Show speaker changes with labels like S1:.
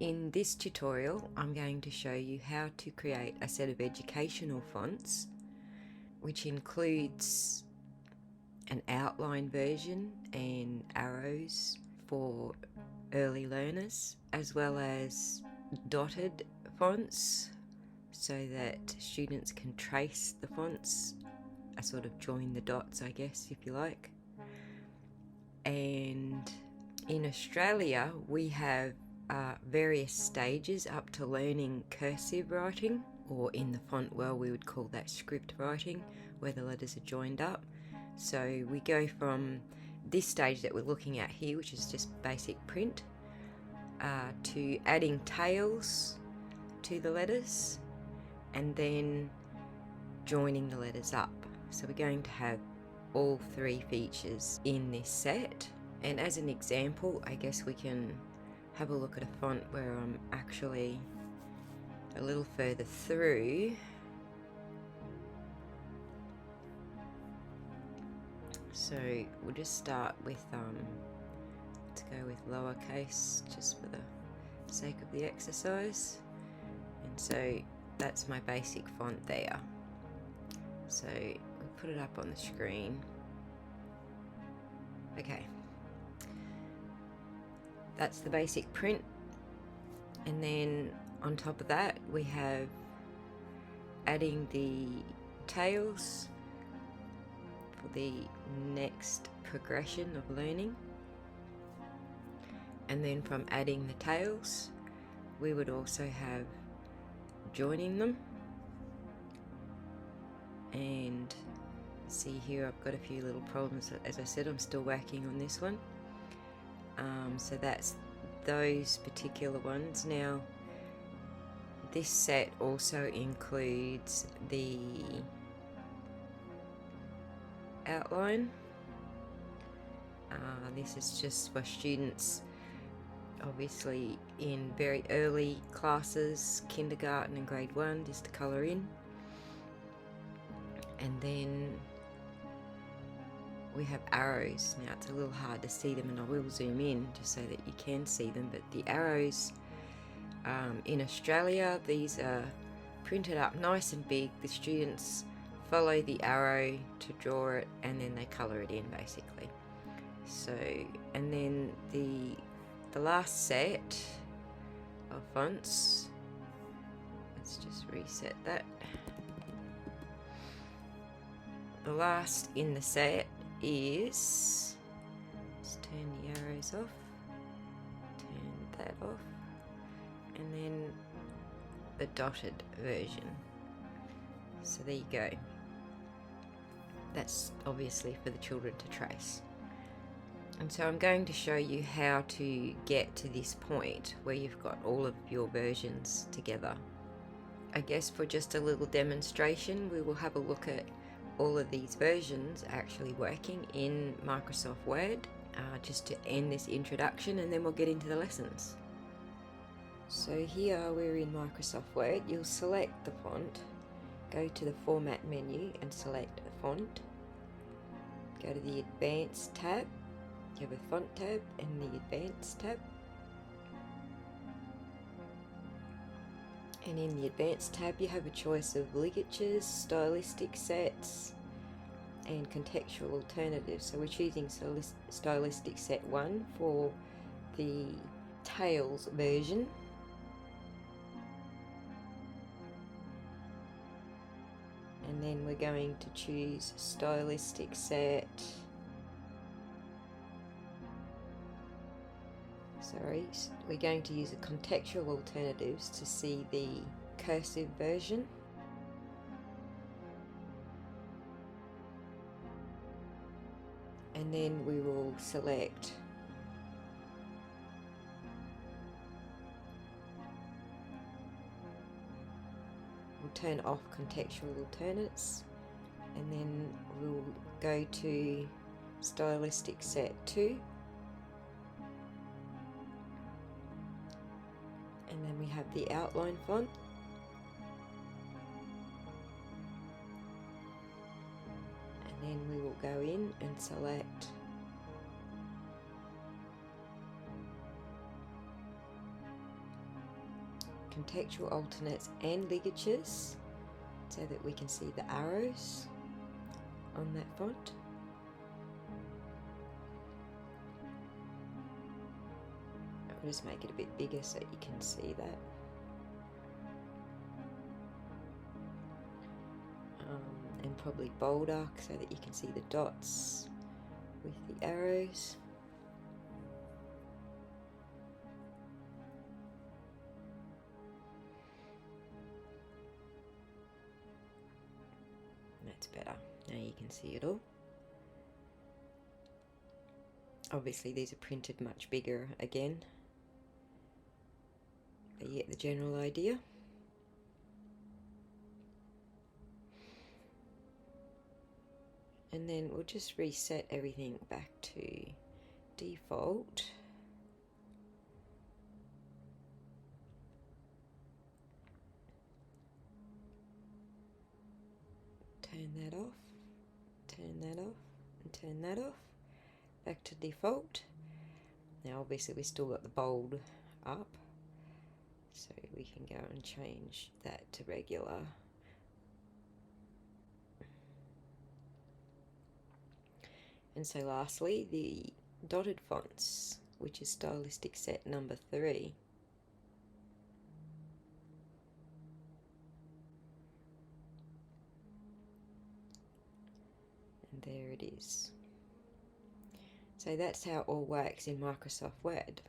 S1: In this tutorial, I'm going to show you how to create a set of educational fonts, which includes an outline version and arrows for early learners, as well as dotted fonts so that students can trace the fonts, sort of join the dots, I guess, if you like. And in Australia, we have various stages up to learning cursive writing, or in the font world we would call that script writing, where the letters are joined up. So we go from this stage that we're looking at here, which is just basic print, to adding tails to the letters and then joining the letters up. So we're going to have all three features in this set. And as an example, I guess we can have a look at a font where I'm actually a little further through. So we'll just start with, let's go with lowercase just for the sake of the exercise. And so that's my basic font there. So we'll put it up on the screen. Okay. That's the basic print, and then on top of that we have adding the tails for the next progression of learning, and then from adding the tails we would also have joining them. And see here, I've got a few little problems. As I said, I'm still working on this one. So that's those particular ones. Now this set also includes the outline. This is just for students obviously in very early classes, kindergarten and grade 1, just to colour in. And then we have arrows. Now it's a little hard to see them, and I will zoom in just so that you can see them, but the arrows in Australia, these are printed up nice and big. The students follow the arrow to draw it and then they colour it in basically. So, and then the last set of fonts, let's just reset that. The last in the set is, let's turn the arrows off, turn that off, and then the dotted version. So there you go. That's obviously for the children to trace. And so I'm going to show you how to get to this point where you've got all of your versions together. I guess for just a little demonstration, we will have a look at all of these versions actually working in Microsoft Word, just to end this introduction, and then we'll get into the lessons. So here we're in Microsoft Word. You'll select the font, go to the Format menu and select the font, go to the Advanced tab, you have a Font tab and the Advanced tab. And in the Advanced tab you have a choice of ligatures, stylistic sets and contextual alternatives. So we're choosing stylistic set 1 for the tails version. And then we're going to choose stylistic set, we're going to use the contextual alternatives to see the cursive version. And then we will select turn off contextual alternates, and then we'll go to stylistic set 2, and then we have the outline font, and then we will go in and select contextual alternates and ligatures so that we can see the arrows on that font. I'll just make it a bit bigger so you can see that. And probably bolder so that you can see the dots with the arrows. That's better. Now you can see it all. Obviously these are printed much bigger again, but you get the general idea. And then we'll just reset everything back to default. Turn that off, turn that off, and turn that off. Back to default. Now obviously we've still got the bold up, so we can go and change that to regular. And so lastly, the dotted fonts, which is stylistic set number 3. And there it is. So that's how it all works in Microsoft Word.